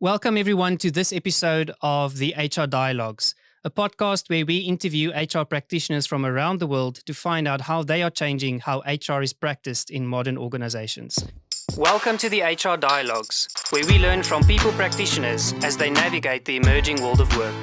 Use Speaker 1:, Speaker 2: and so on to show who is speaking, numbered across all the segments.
Speaker 1: Welcome, everyone, to this episode of the HR Dialogues, a podcast where we interview HR practitioners from around the world to find out how they are changing how HR is practiced in modern organizations. Welcome to the HR Dialogues, where we learn from people practitioners as they navigate the emerging world of work.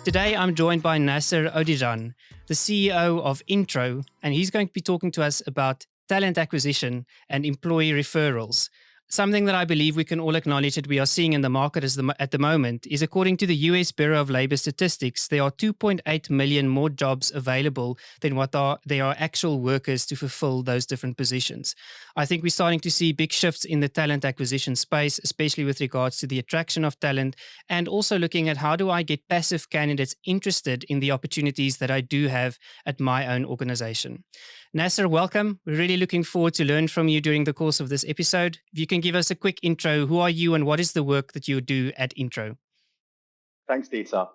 Speaker 1: Today, I'm joined by Nasser Odijan, the CEO of Intro, and he's going to be talking to us about talent acquisition and employee referrals. Something that I believe we can all acknowledge that we are seeing in the market at the moment is, according to the US Bureau of Labor Statistics, there are 2.8 million more jobs available than what there are actual workers to fulfill those different positions. I think we're starting to see big shifts in the talent acquisition space, especially with regards to the attraction of talent, and also looking at how do I get passive candidates interested in the opportunities that I do have at my own organization. Nasser, welcome. We're really looking forward to learn from you during the course of this episode. If you can give us a quick intro, who are you and what is the work that you do at Intro?
Speaker 2: Thanks, Dieter.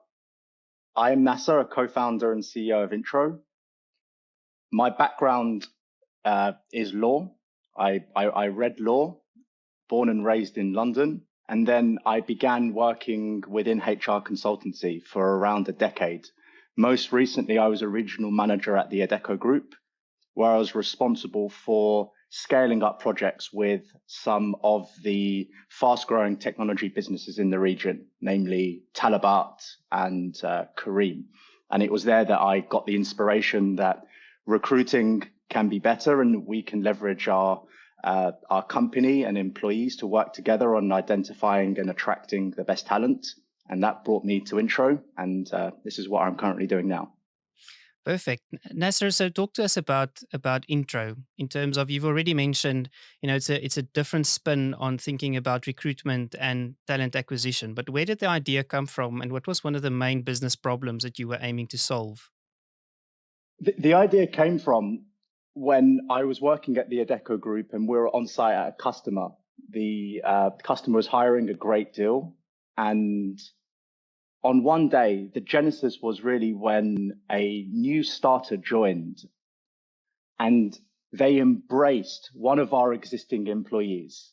Speaker 2: I am Nasser, a co-founder and CEO of Intro. My background is law. I read law, born and raised in London, and then I began working within HR consultancy for around a decade. Most recently, I was a regional manager at the Adecco Group, where I was responsible for scaling up projects with some of the fast-growing technology businesses in the region, namely Talabat and Careem. And it was there that I got the inspiration that recruiting can be better and we can leverage our company and employees to work together on identifying and attracting the best talent. And that brought me to Intro, and this is what I'm currently doing now.
Speaker 1: Perfect. Nasser, so talk to us about Intro in terms of, you've already mentioned, it's a different spin on thinking about recruitment and talent acquisition, but where did the idea come from and what was one of the main business problems that you were aiming to solve?
Speaker 2: The idea came from when I was working at the Adecco Group and we were on site at a customer. The customer was hiring a great deal, and on one day, the genesis was really when a new starter joined and they embraced one of our existing employees.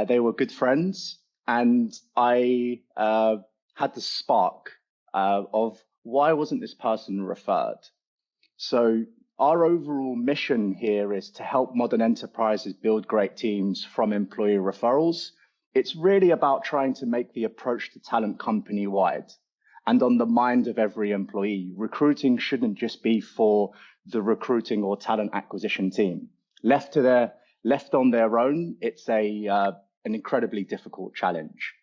Speaker 2: They were good friends, and I had the spark of why wasn't this person referred? So our overall mission here is to help modern enterprises build great teams from employee referrals. It's really about trying to make the approach to talent company-wide and on the mind of every employee. Recruiting shouldn't just be for the recruiting or talent acquisition team. Left on their own, it's an incredibly difficult challenge.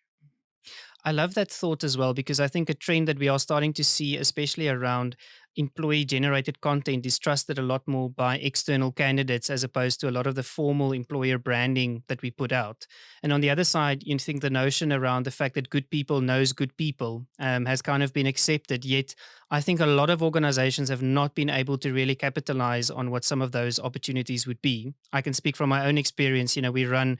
Speaker 1: I love that thought as well, because I think a trend that we are starting to see, especially around employee-generated content, is trusted a lot more by external candidates as opposed to a lot of the formal employer branding that we put out. And on the other side, you think the notion around the fact that good people knows good people has kind of been accepted, yet I think a lot of organizations have not been able to really capitalize on what some of those opportunities would be. I can speak from my own experience. We run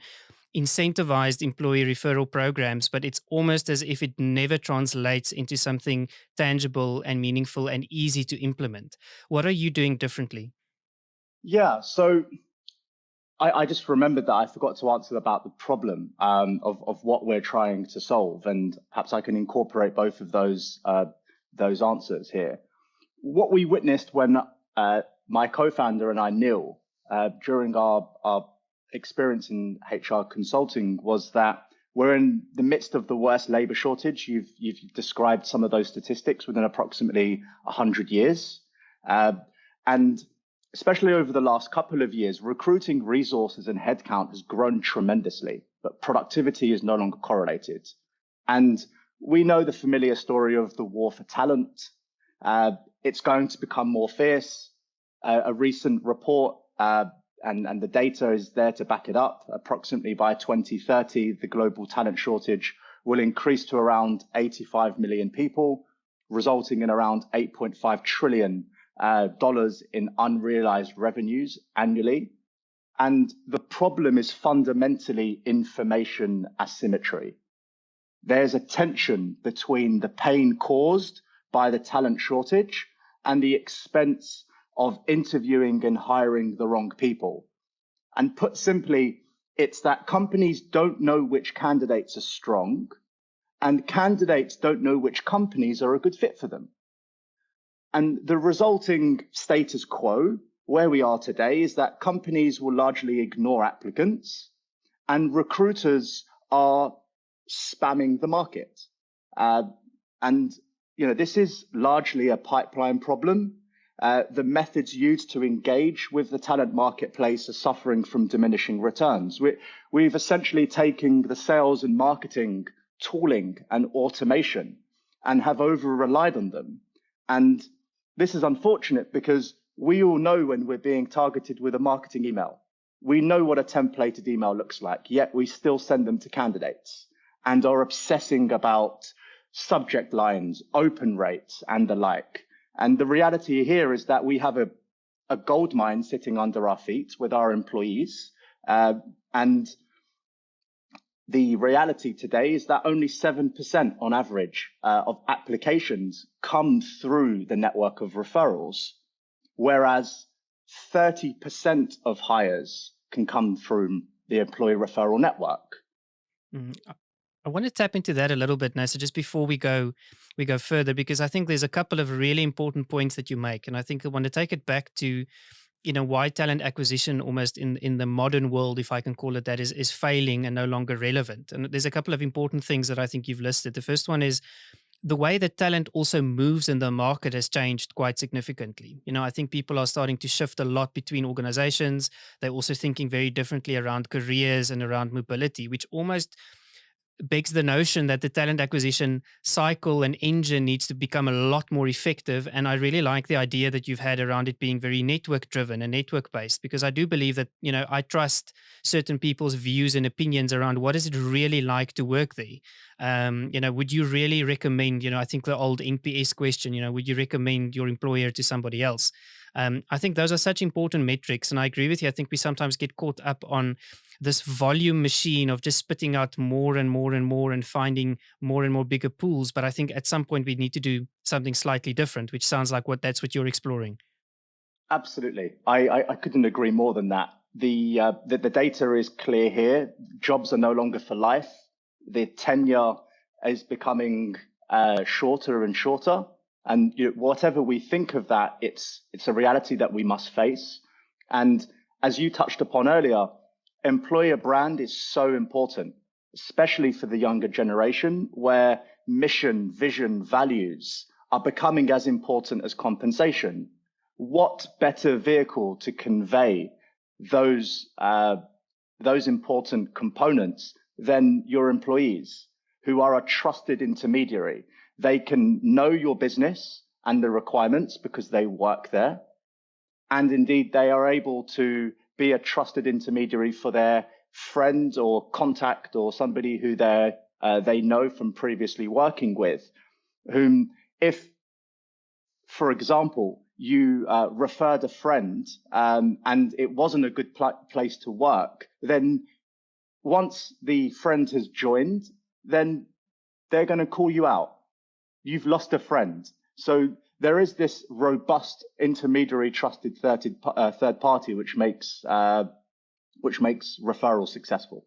Speaker 1: incentivized employee referral programs, but it's almost as if it never translates into something tangible and meaningful and easy to implement. What are you doing differently?
Speaker 2: Yeah, so I just remembered that I forgot to answer about the problem of what we're trying to solve, and perhaps I can incorporate both of those answers here. What we witnessed when my co-founder and I, Neil, during our experience in HR consulting, was that we're in the midst of the worst labor shortage. You've described some of those statistics within approximately 100 years. And especially over the last couple of years, recruiting resources and headcount has grown tremendously, but productivity is no longer correlated. And we know the familiar story of the war for talent. It's going to become more fierce. A recent report, and the data is there to back it up. Approximately by 2030, the global talent shortage will increase to around 85 million people, resulting in around $8.5 trillion in unrealized revenues annually. And the problem is fundamentally information asymmetry. There's a tension between the pain caused by the talent shortage and the expense of interviewing and hiring the wrong people. And put simply, it's that companies don't know which candidates are strong, and candidates don't know which companies are a good fit for them. And the resulting status quo, where we are today, is that companies will largely ignore applicants and recruiters are spamming the market. And this is largely a pipeline problem. The methods used to engage with the talent marketplace are suffering from diminishing returns. We've essentially taken the sales and marketing tooling and automation and have over-relied on them. And this is unfortunate because we all know when we're being targeted with a marketing email. We know what a templated email looks like, yet we still send them to candidates and are obsessing about subject lines, open rates, and the like. And the reality here is that we have a gold mine sitting under our feet with our employees. And the reality today is that only 7% on average of applications come through the network of referrals, whereas 30% of hires can come through the employee referral network.
Speaker 1: I want to tap into that a little bit, Nasser, just before we go further, because I think there's a couple of really important points that you make. And I think I want to take it back to why talent acquisition almost in the modern world, if I can call it that, is failing and no longer relevant. And there's a couple of important things that I think you've listed. The first one is the way that talent also moves in the market has changed quite significantly. I think people are starting to shift a lot between organizations. They're also thinking very differently around careers and around mobility, which almost begs the notion that the talent acquisition cycle and engine needs to become a lot more effective. And I really like the idea that you've had around it being very network driven and network based, because I do believe that, I trust certain people's views and opinions around what is it really like to work there. Would you really recommend, I think the old NPS question, would you recommend your employer to somebody else? I think those are such important metrics. And I agree with you. I think we sometimes get caught up on this volume machine of just spitting out more and more and more and finding more and more bigger pools. But I think at some point we need to do something slightly different, which sounds like that's what you're exploring.
Speaker 2: Absolutely. I couldn't agree more than that. The data is clear here. Jobs are no longer for life. The tenure is becoming shorter and shorter. And whatever we think of that, it's a reality that we must face. And as you touched upon earlier, employer brand is so important, especially for the younger generation, where mission, vision, values are becoming as important as compensation. What better vehicle to convey those important components than your employees, who are a trusted intermediary? They can know your business and the requirements because they work there. And indeed, they are able to be a trusted intermediary for their friend or contact or somebody who they know from previously working with, whom if, for example, you referred a friend and it wasn't a good place to work, then once the friend has joined, then they're going to call you out. You've lost a friend. So there is this robust intermediary trusted third party, which makes referrals successful.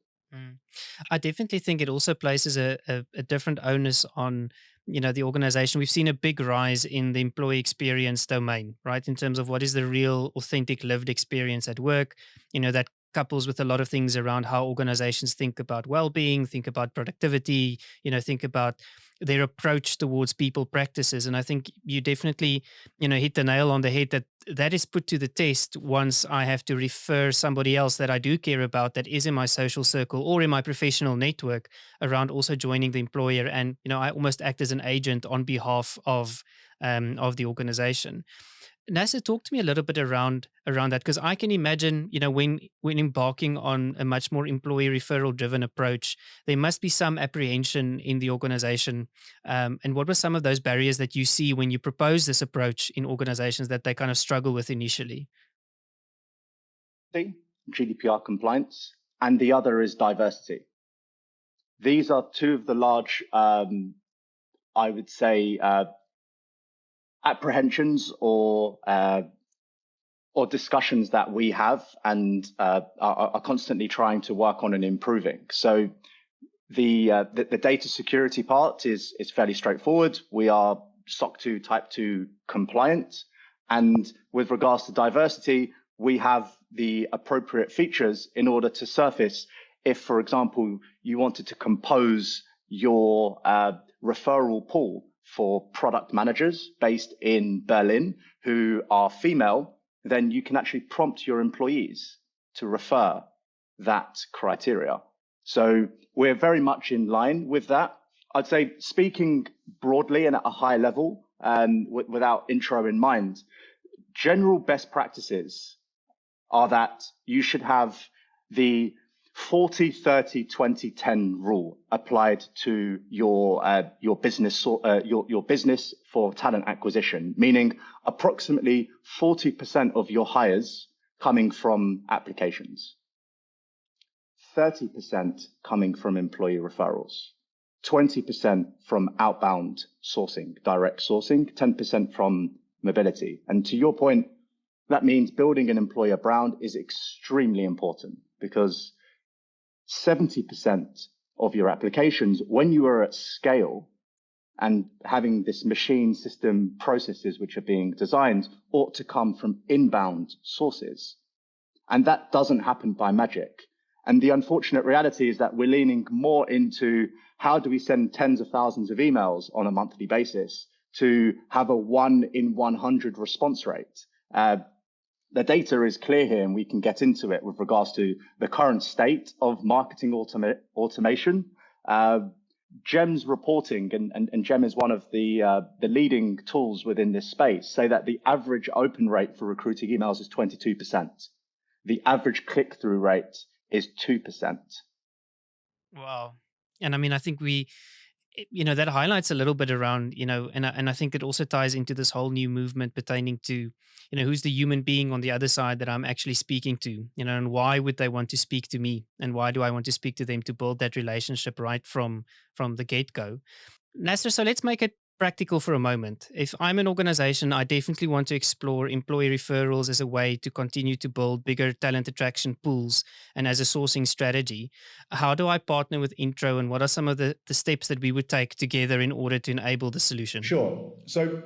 Speaker 1: I definitely think it also places a different onus on the organization. We've seen a big rise in the employee experience domain, right? In terms of what is the real, authentic, lived experience at work. That couples with a lot of things around how organizations think about well-being, think about productivity, think about their approach towards people practices. And I think you definitely, hit the nail on the head that is put to the test once I have to refer somebody else that I do care about that is in my social circle or in my professional network around also joining the employer. And, I almost act as an agent on behalf of the organization. Nasser, talk to me a little bit around that, because I can imagine, when embarking on a much more employee referral driven approach, there must be some apprehension in the organization. And what were some of those barriers that you see when you propose this approach in organizations that they kind of struggle with initially?
Speaker 2: GDPR compliance, and the other is diversity. These are two of the large, I would say, apprehensions or or discussions that we have and are constantly trying to work on and improving. So the data security part is fairly straightforward. We are SOC 2 Type 2 compliant. And with regards to diversity, we have the appropriate features in order to surface if, for example, you wanted to compose your referral pool for product managers based in Berlin who are female, then you can actually prompt your employees to refer that criteria. So we're very much in line with that. I'd say, speaking broadly and at a high level, without intro in mind, general best practices are that you should have the 40-30-20-10 rule applied to your business for talent acquisition, meaning approximately 40% of your hires coming from applications, 30% coming from employee referrals, 20% from outbound sourcing, direct sourcing, 10% from mobility. And to your point, that means building an employer brand is extremely important, because 70% of your applications, when you are at scale and having this machine system processes which are being designed, ought to come from inbound sources. And that doesn't happen by magic. And the unfortunate reality is that we're leaning more into how do we send tens of thousands of emails on a monthly basis to have a 1 in 100 response rate. The data is clear here, and we can get into it with regards to the current state of marketing automation. GEM's reporting, and GEM is one of the leading tools within this space, say that the average open rate for recruiting emails is 22%. The average click-through rate is 2%.
Speaker 1: Wow. And I mean, I think that highlights a little bit around, and I think it also ties into this whole new movement pertaining to, who's the human being on the other side that I'm actually speaking to, and why would they want to speak to me, and why do I want to speak to them, to build that relationship right from the get-go. Nasser, so let's make it practical for a moment. If I'm an organization, I definitely want to explore employee referrals as a way to continue to build bigger talent attraction pools and as a sourcing strategy. How do I partner with Intro, and what are some of the steps that we would take together in order to enable the solution?
Speaker 3: Sure. So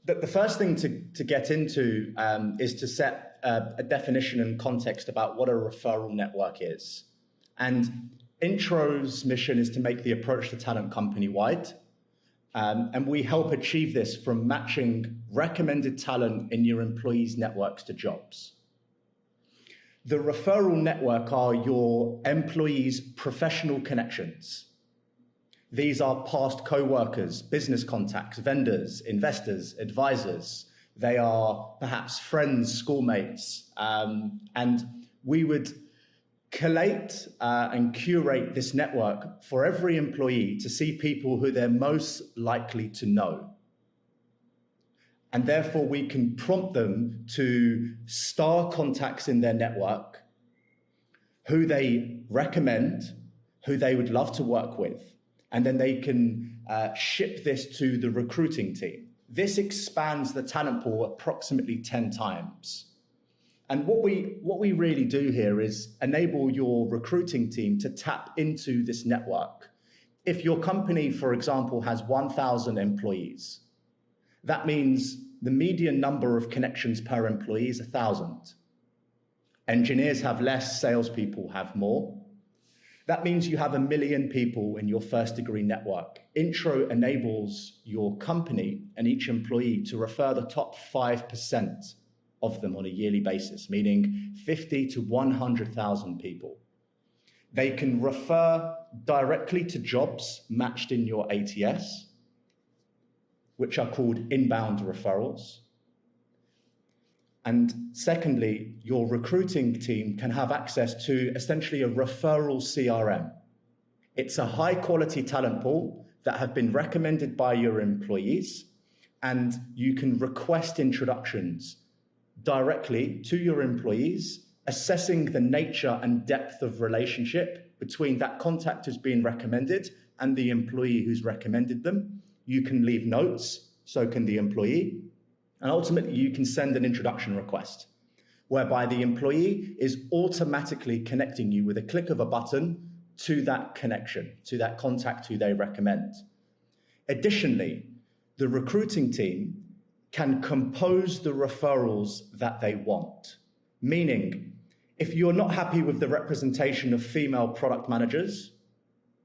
Speaker 3: the first thing to get into is to set a definition and context about what a referral network is. And Intro's mission is to make the approach to talent company-wide. And we help achieve this from matching recommended talent in your employees' networks to jobs. The referral network are your employees' professional connections. These are past co-workers, business contacts, vendors, investors, advisors. They are perhaps friends, schoolmates. And we would collate and curate this network for every employee to see people who they're most likely to know. And therefore, we can prompt them to star contacts in their network, who they recommend, who they would love to work with. And then they can ship this to the recruiting team. This expands the talent pool approximately 10 times. And what we really do here is enable your recruiting team to tap into this network. If your company, for example, has 1,000 employees, that means the median number of connections per employee is 1,000. Engineers have less, salespeople have more. That means you have 1 million people in your first-degree network. Intro enables your company and each employee to refer the top 5% of them on a yearly basis, meaning 50 to 100,000 people. They can refer directly to jobs matched in your ATS, which are called inbound referrals. And secondly, your recruiting team can have access to essentially a referral CRM. It's a high-quality talent pool that have been recommended by your employees, and you can request introductions directly to your employees, assessing the nature and depth of relationship between that contact who's been recommended and the employee who's recommended them. You can leave notes, so can the employee, and ultimately you can send an introduction request. whereby the employee is automatically connecting you with a click of a button to that connection, to that contact who they recommend. Additionally, the recruiting team can compose the referrals that they want, meaning if you're not happy with the representation of female product managers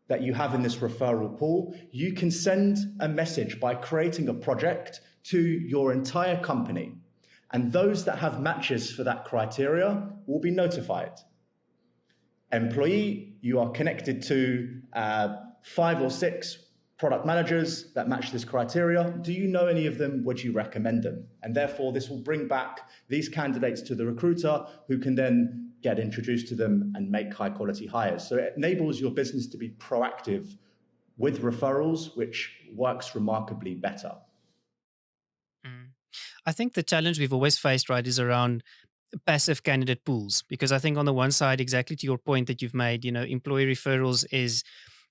Speaker 3: that you have in this referral pool, you can send a message by creating a project to your entire company. And those that have matches for that criteria will be notified. Employee, you are connected to 5 or 6 product managers that match this criteria. Do you know any of them? Would you recommend them? And therefore, this will bring back these candidates to the recruiter who can then get introduced to them and make high quality hires. So it enables your business to be proactive with referrals, which works remarkably better.
Speaker 1: I think the challenge we've always faced, right, is around passive candidate pools, because I think on the one side, exactly to your point that you've made, employee referrals is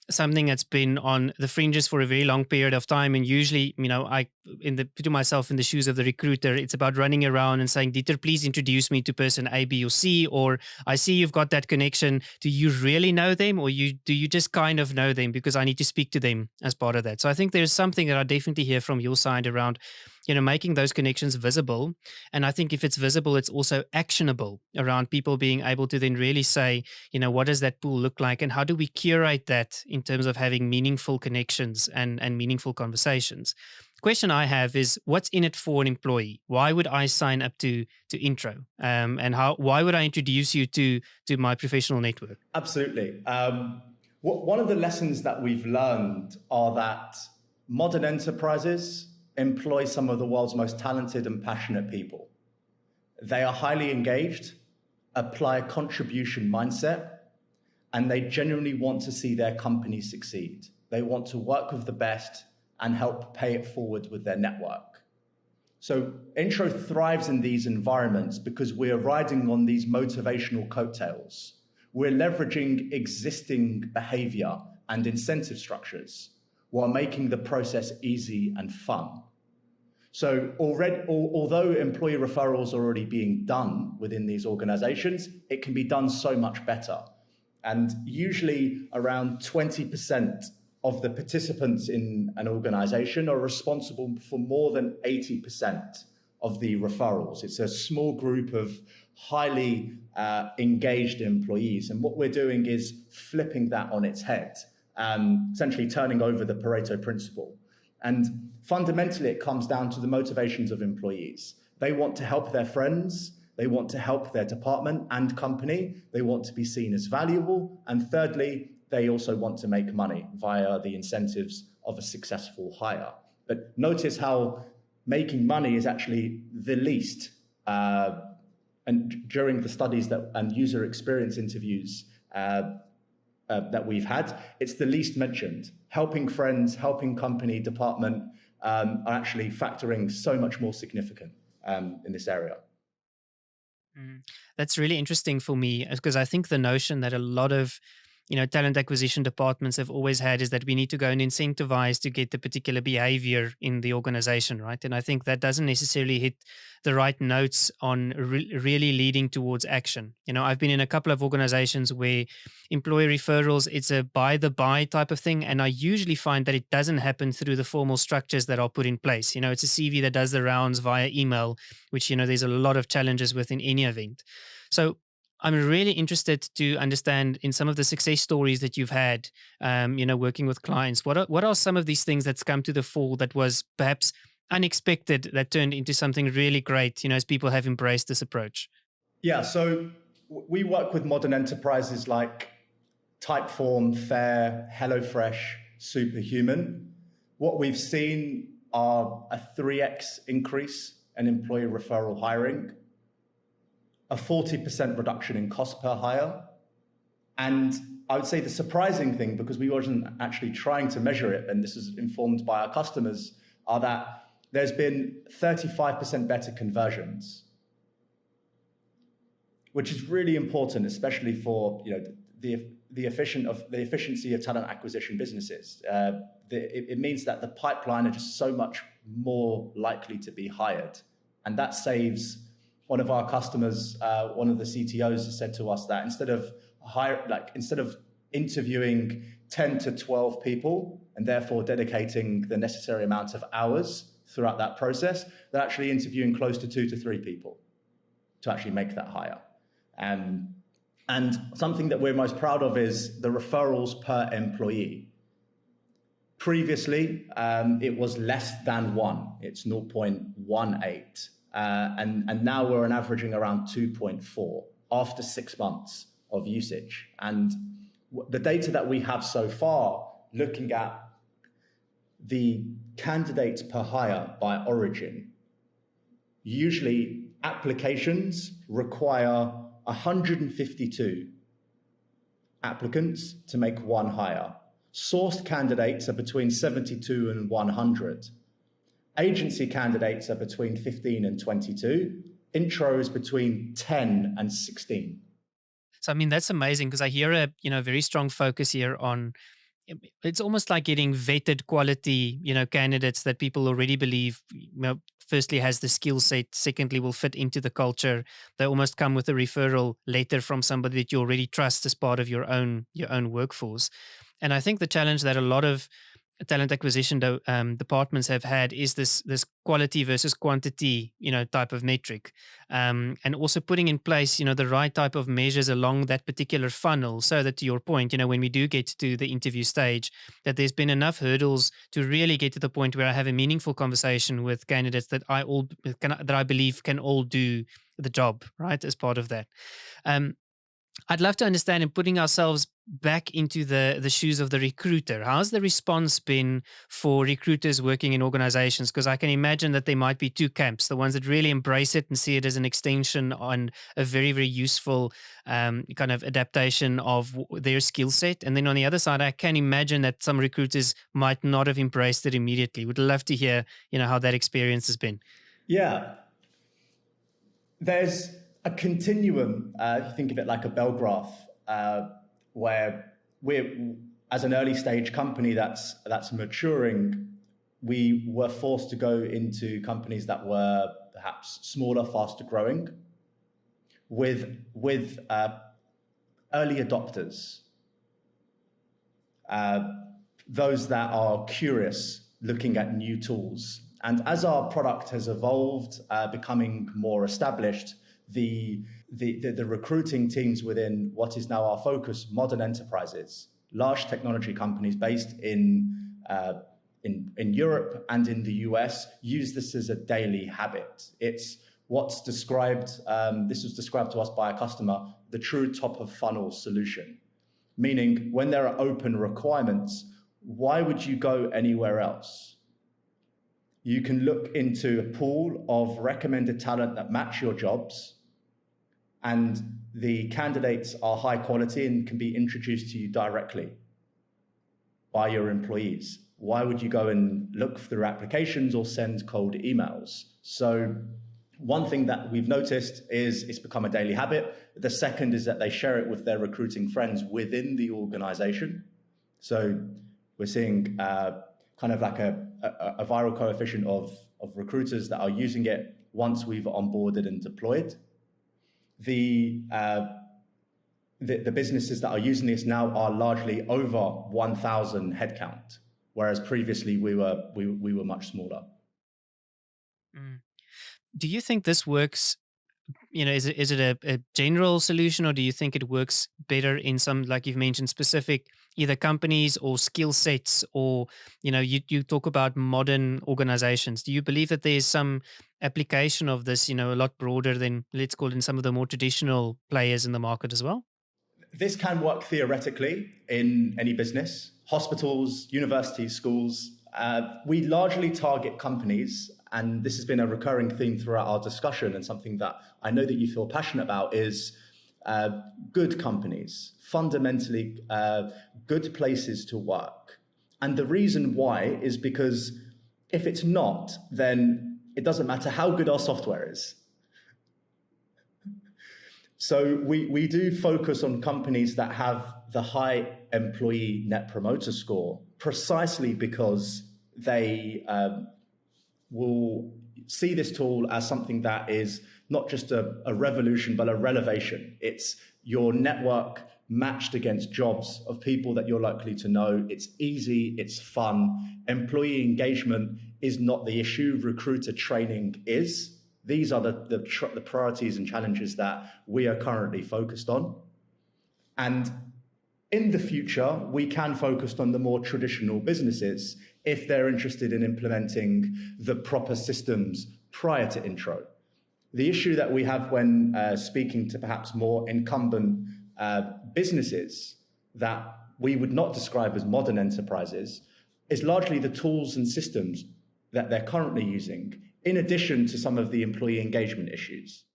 Speaker 1: something that's been on the fringes for a very long period of time. And usually, putting myself in the shoes of the recruiter, it's about running around and saying, Dieter, please introduce me to person A, B, or C, or I see you've got that connection. Do you really know them, or do you just kind of know them because I need to speak to them as part of that? So I think there's something that I definitely hear from your side around, making those connections visible. And I think if it's visible, it's also actionable around people being able to then really say, what does that pool look like? And how do we curate that in terms of having meaningful connections and meaningful conversations? The question I have is, what's in it for an employee? Why would I sign up to Intro? And why would I introduce you to my professional network?
Speaker 3: Absolutely. One of the lessons that we've learned are that modern enterprises employ some of the world's most talented and passionate people. They are highly engaged, apply a contribution mindset, and they genuinely want to see their company succeed. They want to work with the best and help pay it forward with their network. So Intro thrives in these environments because we're riding on these motivational coattails. We're leveraging existing behavior and incentive structures while making the process easy and fun. So although employee referrals are already being done within these organizations, it can be done so much better. And usually around 20% of the participants in an organization are responsible for more than 80% of the referrals. It's a small group of highly engaged employees. And what we're doing is flipping that on its head, essentially turning over the Pareto principle. And fundamentally, it comes down to the motivations of employees. They want to help their friends. They want to help their department and company. They want to be seen as valuable. And thirdly, they also want to make money via the incentives of a successful hire. But notice how making money is actually the least. And during the studies and user experience interviews that we've had, it's the least mentioned. Helping friends, helping company, department are actually factoring so much more significant in this area.
Speaker 1: That's really interesting for me, because I think the notion that a lot of talent acquisition departments have always had is that we need to go and incentivize to get the particular behavior in the organization, right? And I think that doesn't necessarily hit the right notes on really leading towards action. I've been in a couple of organizations where employee referrals, it's a by the by type of thing. And I usually find that it doesn't happen through the formal structures that are put in place. It's a CV that does the rounds via email, which, there's a lot of challenges with in any event. So I'm really interested to understand in some of the success stories that you've had, working with clients. What are some of these things that's come to the fore that was perhaps unexpected that turned into something really great, as people have embraced this approach?
Speaker 3: Yeah, so we work with modern enterprises like Typeform, Fair, HelloFresh, Superhuman. What we've seen are a 3x increase in employee referral hiring, a 40% reduction in cost per hire. And I would say the surprising thing, because we wasn't actually trying to measure it, and this is informed by our customers, are that there's been 35% better conversions, which is really important, especially for the efficiency of talent acquisition businesses. It means that the pipeline are just so much more likely to be hired, and that saves one of our customers, one of the CTOs said to us that instead of interviewing 10 to 12 people and therefore dedicating the necessary amount of hours throughout that process, they're actually interviewing close to 2 to 3 people to actually make that hire. And something that we're most proud of is the referrals per employee. Previously, it was less than 1. It's 0.18. And now we're on averaging around 2.4 after 6 months of usage. And the data that we have so far, looking at the candidates per hire by origin, usually applications require 152 applicants to make one hire. Sourced candidates are between 72 and 100. Agency candidates are between 15 and 22. Intros between 10 and 16.
Speaker 1: So, I mean, that's amazing because I hear a very strong focus here on, it's almost like getting vetted quality, candidates that people already believe, firstly has the skill set, secondly will fit into the culture. They almost come with a referral letter from somebody that you already trust as part of your own workforce. And I think the challenge that a lot of talent acquisition departments have had is this quality versus quantity, type of metric, and also putting in place, the right type of measures along that particular funnel, so that, to your point, when we do get to the interview stage, that there's been enough hurdles to really get to the point where I have a meaningful conversation with candidates that I believe can all do the job, right, as part of that. I'd love to understand, in putting ourselves back into the shoes of the recruiter, how's the response been for recruiters working in organizations? Because I can imagine that there might be two camps, the ones that really embrace it and see it as an extension on a very, very useful kind of adaptation of their skill set. And then on the other side, I can imagine that some recruiters might not have embraced it immediately. Would love to hear, how that experience has been.
Speaker 3: Yeah. There's a continuum, if you think of it like a bell graph, where we're, as an early stage company that's maturing, we were forced to go into companies that were perhaps smaller, faster growing, with early adopters, those that are curious, looking at new tools. And as our product has evolved, becoming more established, the recruiting teams within what is now our focus, modern enterprises, large technology companies based in Europe and in the US, use this as a daily habit. It's what's described, this was described to us by a customer, the true top of funnel solution. Meaning, when there are open requirements, why would you go anywhere else? You can look into a pool of recommended talent that match your jobs, and the candidates are high quality and can be introduced to you directly by your employees. Why would you go and look through applications or send cold emails? So one thing that we've noticed is it's become a daily habit. The second is that they share it with their recruiting friends within the organization. So we're seeing kind of like a viral coefficient of recruiters that are using it once we've onboarded and deployed. The businesses that are using this now are largely over 1,000 headcount, whereas previously we were much smaller.
Speaker 1: Do you think this works? Is it a general solution, or do you think it works better in some, like you've mentioned, specific either companies or skill sets, or you talk about modern organizations? Do you believe that there's some application of this, a lot broader than, let's call it, in some of the more traditional players in the market as well?
Speaker 3: This can work theoretically in any business, hospitals, universities, schools. We largely target companies, and this has been a recurring theme throughout our discussion, and something that I know that you feel passionate about is good companies, fundamentally good places to work. And the reason why is because if it's not, then it doesn't matter how good our software is. So we do focus on companies that have the high employee net promoter score, precisely because they will see this tool as something that is not just a revolution, but a relevation. It's your network matched against jobs of people that you're likely to know. It's easy, it's fun. Employee engagement is not the issue. Recruiter training is. These are the priorities and challenges that we are currently focused on. And in the future, we can focus on the more traditional businesses if they're interested in implementing the proper systems prior to intro. The issue that we have when speaking to perhaps more incumbent businesses that we would not describe as modern enterprises is largely the tools and systems that they're currently using, in addition to some of the employee engagement issues.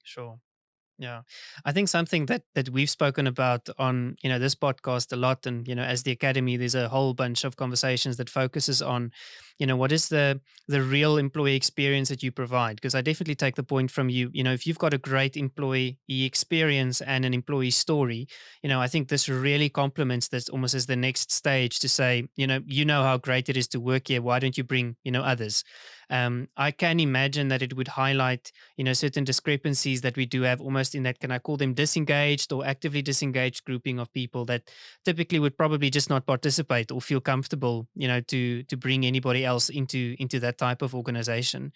Speaker 1: Sure. Yeah, I think something that we've spoken about on this podcast a lot, and as the Academy, there's a whole bunch of conversations that focuses on, what is the real employee experience that you provide? Because I definitely take the point from you. If you've got a great employee experience and an employee story, I think this really complements this almost as the next stage to say, how great it is to work here. Why don't you bring others? I can imagine that it would highlight certain discrepancies that we do have almost in that, can I call them disengaged or actively disengaged grouping of people that typically would probably just not participate or feel comfortable, to bring anybody else into that type of organization.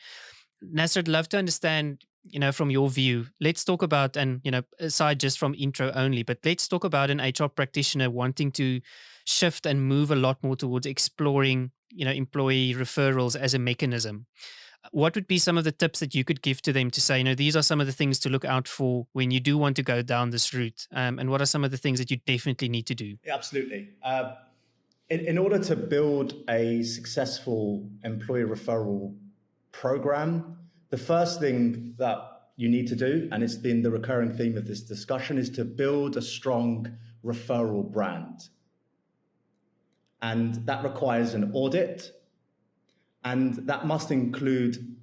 Speaker 1: Nasser, I'd love to understand, from your view, let's talk about, and, aside just from intro only, but let's talk about an HR practitioner wanting to shift and move a lot more towards exploring, employee referrals as a mechanism. What would be some of the tips that you could give to them to say, these are some of the things to look out for when you do want to go down this route? And what are some of the things that you definitely need to do?
Speaker 3: Yeah, absolutely. In order to build a successful employee referral program, the first thing that you need to do, and it's been the recurring theme of this discussion, is to build a strong referral brand. And that requires an audit, and that must including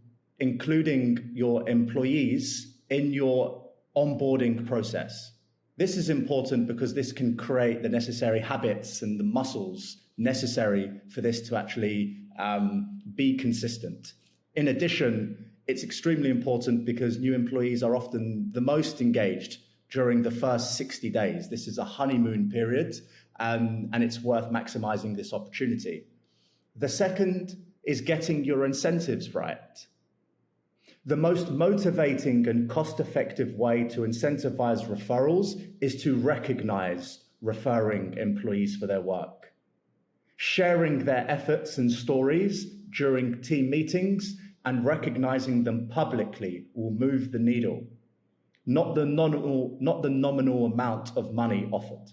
Speaker 3: your employees in your onboarding process. This is important because this can create the necessary habits and the muscles necessary for this to actually be consistent. In addition, it's extremely important because new employees are often the most engaged during the first 60 days. This is a honeymoon period, and it's worth maximizing this opportunity. The second is getting your incentives right. The most motivating and cost-effective way to incentivize referrals is to recognize referring employees for their work. Sharing their efforts and stories during team meetings and recognizing them publicly will move the needle, not the nominal amount of money offered.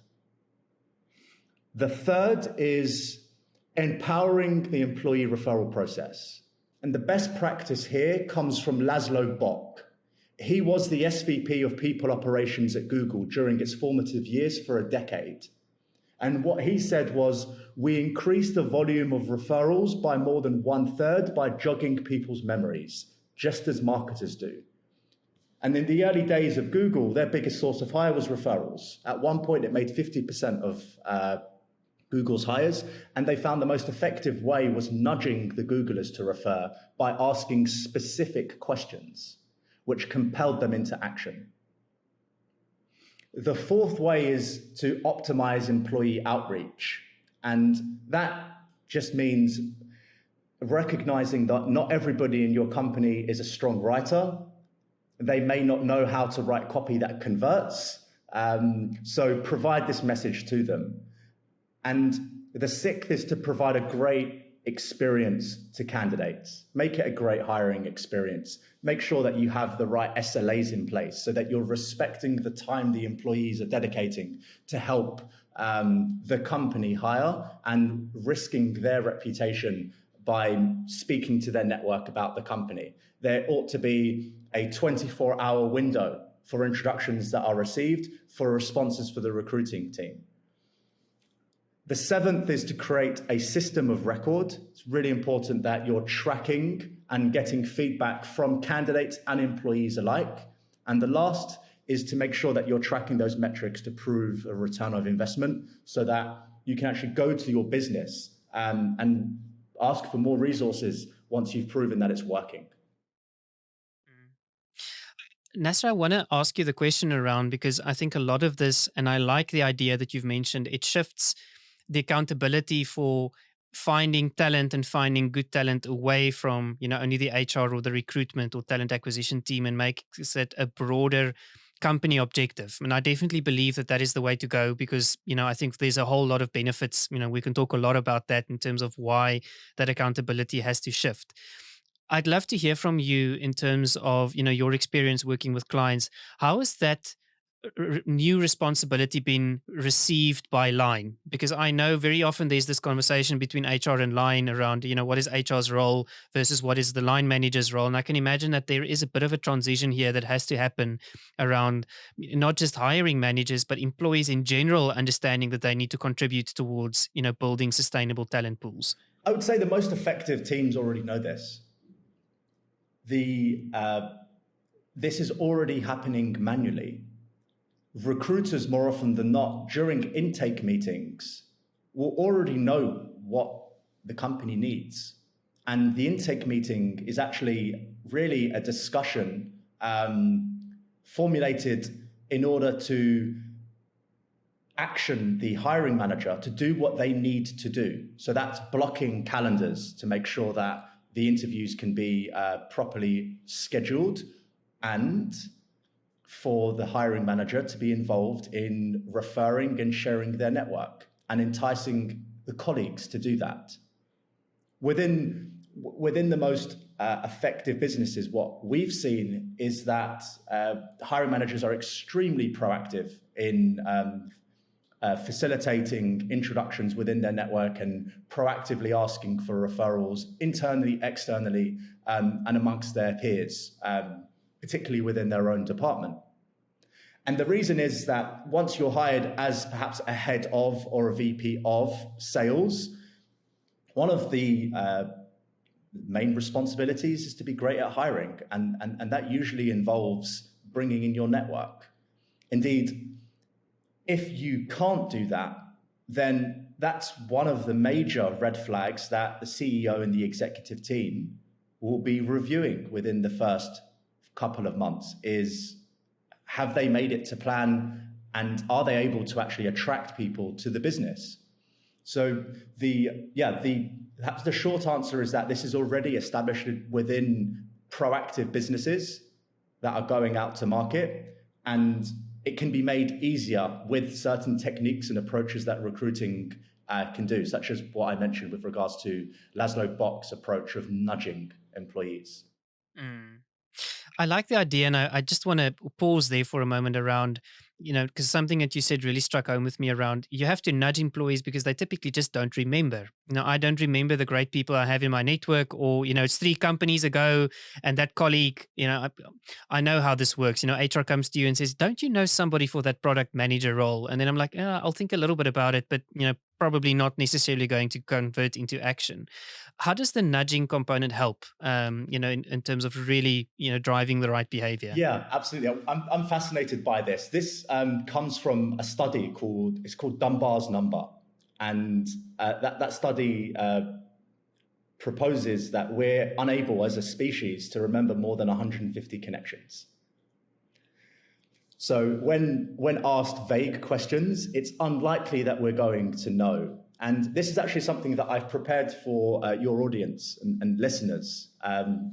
Speaker 3: The third is empowering the employee referral process. And the best practice here comes from Laszlo Bock. He was the SVP of People Operations at Google during its formative years for a decade. And what he said was, we increased the volume of referrals by more than 1/3 by jogging people's memories, just as marketers do. And in the early days of Google, their biggest source of hire was referrals. At one point, it made 50% of Google's hires, and they found the most effective way was nudging the Googlers to refer by asking specific questions, which compelled them into action. The fourth way is to optimize employee outreach, and that just means recognizing that not everybody in your company is a strong writer. They may not know how to write copy that converts, so provide this message to them. And the sixth is to provide a great experience to candidates. Make it a great hiring experience. Make sure that you have the right SLAs in place so that you're respecting the time the employees are dedicating to help the company hire and risking their reputation by speaking to their network about the company. There ought to be a 24-hour window for introductions that are received, for responses for the recruiting team. The seventh is to create a system of record. It's really important that you're tracking and getting feedback from candidates and employees alike. And the last is to make sure that you're tracking those metrics to prove a return of investment so that you can actually go to your business and ask for more resources once you've proven that it's working.
Speaker 1: Nasser, I want to ask you the question around, because I think a lot of this, and I like the idea that you've mentioned, it shifts the accountability for finding talent and finding good talent away from, only the HR or the recruitment or talent acquisition team, and makes it a broader company objective. And I definitely believe that that is the way to go, because, I think there's a whole lot of benefits. We can talk a lot about that in terms of why that accountability has to shift. I'd love to hear from you in terms of, your experience working with clients. How has that new responsibility been received by line? Because I know very often there's this conversation between HR and line around, what is HR's role versus what is the line manager's role. And I can imagine that there is a bit of a transition here that has to happen around not just hiring managers, but employees in general understanding that they need to contribute towards, building sustainable talent pools.
Speaker 3: I would say the most effective teams already know this. This is already happening manually. Recruiters, more often than not, during intake meetings, will already know what the company needs. And the intake meeting is actually really a discussion formulated in order to action the hiring manager to do what they need to do. So that's blocking calendars to make sure that the interviews can be properly scheduled, and for the hiring manager to be involved in referring and sharing their network and enticing the colleagues to do that. Within the most effective businesses, what we've seen is that hiring managers are extremely proactive in facilitating introductions within their network and proactively asking for referrals internally, externally, and amongst their peers, particularly within their own department. And the reason is that once you're hired as perhaps a head of or a VP of sales, one of the main responsibilities is to be great at hiring, and that usually involves bringing in your network. Indeed, if you can't do that, then that's one of the major red flags that the CEO and the executive team will be reviewing within the first couple of months. Is, have they made it to plan, and are they able to actually attract people to the business? So perhaps the short answer is that this is already established within proactive businesses that are going out to market, and it can be made easier with certain techniques and approaches that recruiting can do, such as what I mentioned with regards to Laszlo Bock's approach of nudging employees.
Speaker 1: I like the idea, and I just want to pause there for a moment around, because something that you said really struck home with me around, you have to nudge employees because they typically just don't remember. I don't remember the great people I have in my network, or, it's 3 companies ago, and that colleague, I know how this works. HR comes to you and says, don't you know somebody for that product manager role? And then I'm like, I'll think a little bit about it, but, probably not necessarily going to convert into action. How does the nudging component help, in terms of really, driving the right behavior?
Speaker 3: Yeah, absolutely. I'm fascinated by this. This comes from a study called Dunbar's Number. And that study proposes that we're unable as a species to remember more than 150 connections. So when asked vague questions, it's unlikely that we're going to know. And this is actually something that I've prepared for your audience and listeners,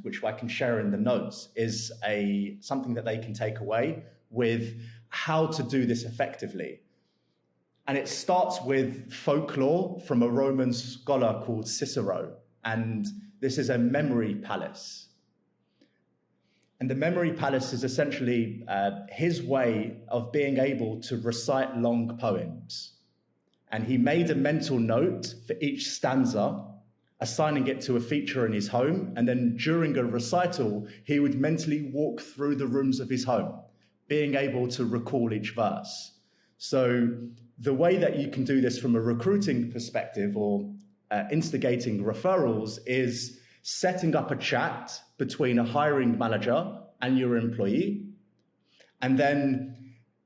Speaker 3: which I can share in the notes, is something that they can take away with how to do this effectively. And it starts with folklore from a Roman scholar called Cicero. And this is a memory palace. And the memory palace is essentially his way of being able to recite long poems. And he made a mental note for each stanza, assigning it to a feature in his home. And then during a recital, he would mentally walk through the rooms of his home, being able to recall each verse. So the way that you can do this from a recruiting perspective or instigating referrals is setting up a chat between a hiring manager and your employee, and then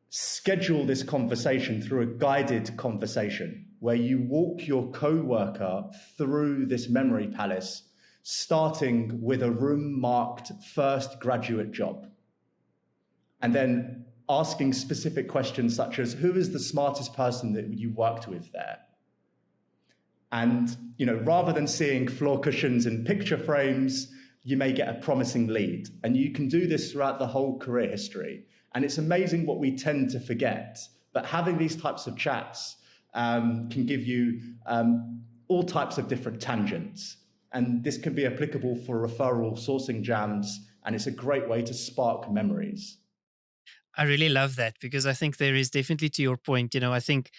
Speaker 3: schedule this conversation through a guided conversation where you walk your co-worker through this memory palace, starting with a room marked first graduate job. And then asking specific questions such as, who is the smartest person that you worked with there? And, rather than seeing floor cushions and picture frames, you may get a promising lead. And you can do this throughout the whole career history. And it's amazing what we tend to forget. But having these types of chats can give you all types of different tangents. And this can be applicable for referral sourcing jams. And it's a great way to spark memories.
Speaker 1: I really love that, because I think there is definitely, to your point, I think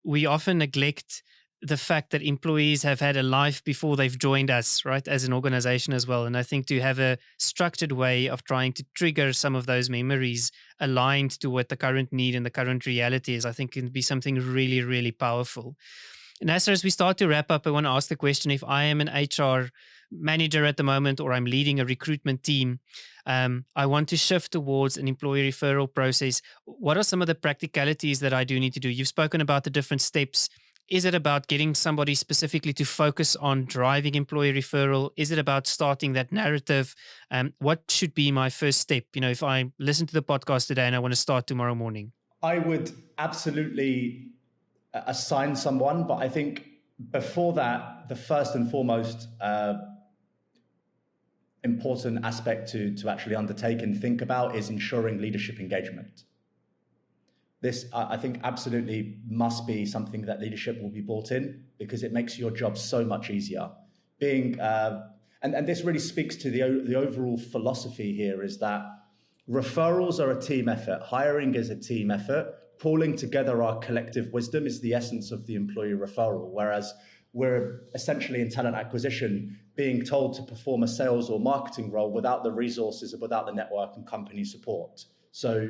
Speaker 1: we often neglect the fact that employees have had a life before they've joined us, right, as an organization as well. And I think to have a structured way of trying to trigger some of those memories aligned to what the current need and the current reality is, I think can be something really, really powerful. Nasser, as we start to wrap up, I want to ask the question, if I am an HR manager at the moment, or I'm leading a recruitment team, I want to shift towards an employee referral process. What are some of the practicalities that I do need to do? You've spoken about the different steps. Is it about getting somebody specifically to focus on driving employee referral? Is it about starting that narrative? What should be my first step? If I listen to the podcast today and I want to start tomorrow morning.
Speaker 3: I would absolutely assign someone, but I think before that, the first and foremost important aspect to actually undertake and think about is ensuring leadership engagement. This, I think, absolutely must be something that leadership will be brought in, because it makes your job so much easier. And this really speaks to the overall philosophy here, is that referrals are a team effort. Hiring is a team effort. Pulling together our collective wisdom is the essence of the employee referral, whereas we're essentially in talent acquisition being told to perform a sales or marketing role without the resources, without the network and company support. So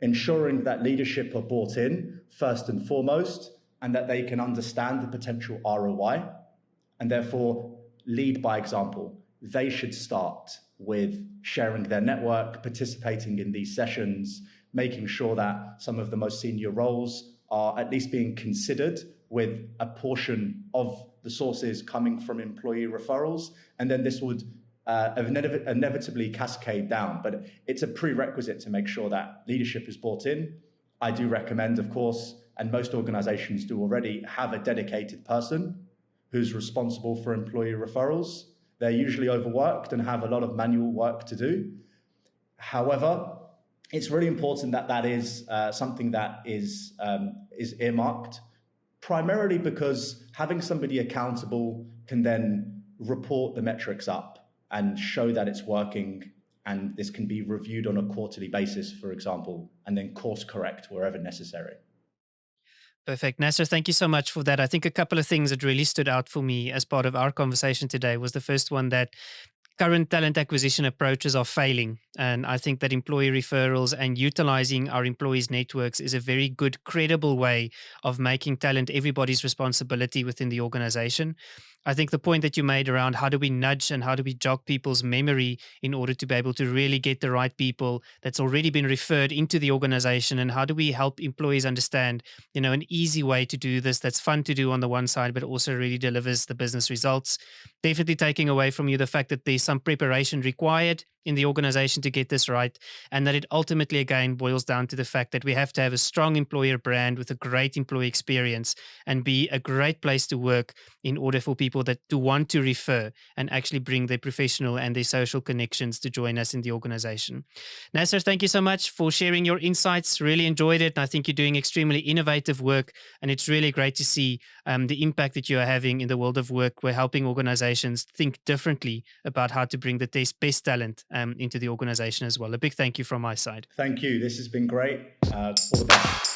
Speaker 3: ensuring that leadership are brought in first and foremost, and that they can understand the potential ROI, and therefore lead by example. They should start with sharing their network, participating in these sessions, making sure that some of the most senior roles are at least being considered, with a portion of the sources coming from employee referrals. And then this would inevitably cascade down, but it's a prerequisite to make sure that leadership is brought in. I do recommend, of course, and most organizations do already, have a dedicated person who's responsible for employee referrals. They're usually overworked and have a lot of manual work to do. However, it's really important that that is something that is earmarked, primarily because having somebody accountable can then report the metrics up and show that it's working, and this can be reviewed on a quarterly basis, for example, and then course correct wherever necessary.
Speaker 1: Perfect. Nasser, thank you so much for that. I think a couple of things that really stood out for me as part of our conversation today was the first one, that current talent acquisition approaches are failing. And I think that employee referrals and utilizing our employees' networks is a very good, credible way of making talent everybody's responsibility within the organization. I think the point that you made around how do we nudge and how do we jog people's memory in order to be able to really get the right people that's already been referred into the organization, and how do we help employees understand, an easy way to do this that's fun to do on the one side, but also really delivers the business results. Definitely taking away from you the fact that there's some preparation required in the organization to get this right, and that it ultimately, again, boils down to the fact that we have to have a strong employer brand with a great employee experience and be a great place to work in order for people that do want to refer and actually bring their professional and their social connections to join us in the organization. Nasser, thank you so much for sharing your insights. Really enjoyed it. And I think you're doing extremely innovative work, and it's really great to see the impact that you are having in the world of work. We're helping organizations think differently about how to bring the best talent into the organization as well. A big thank you from my side.
Speaker 3: Thank you. This has been great. All the best.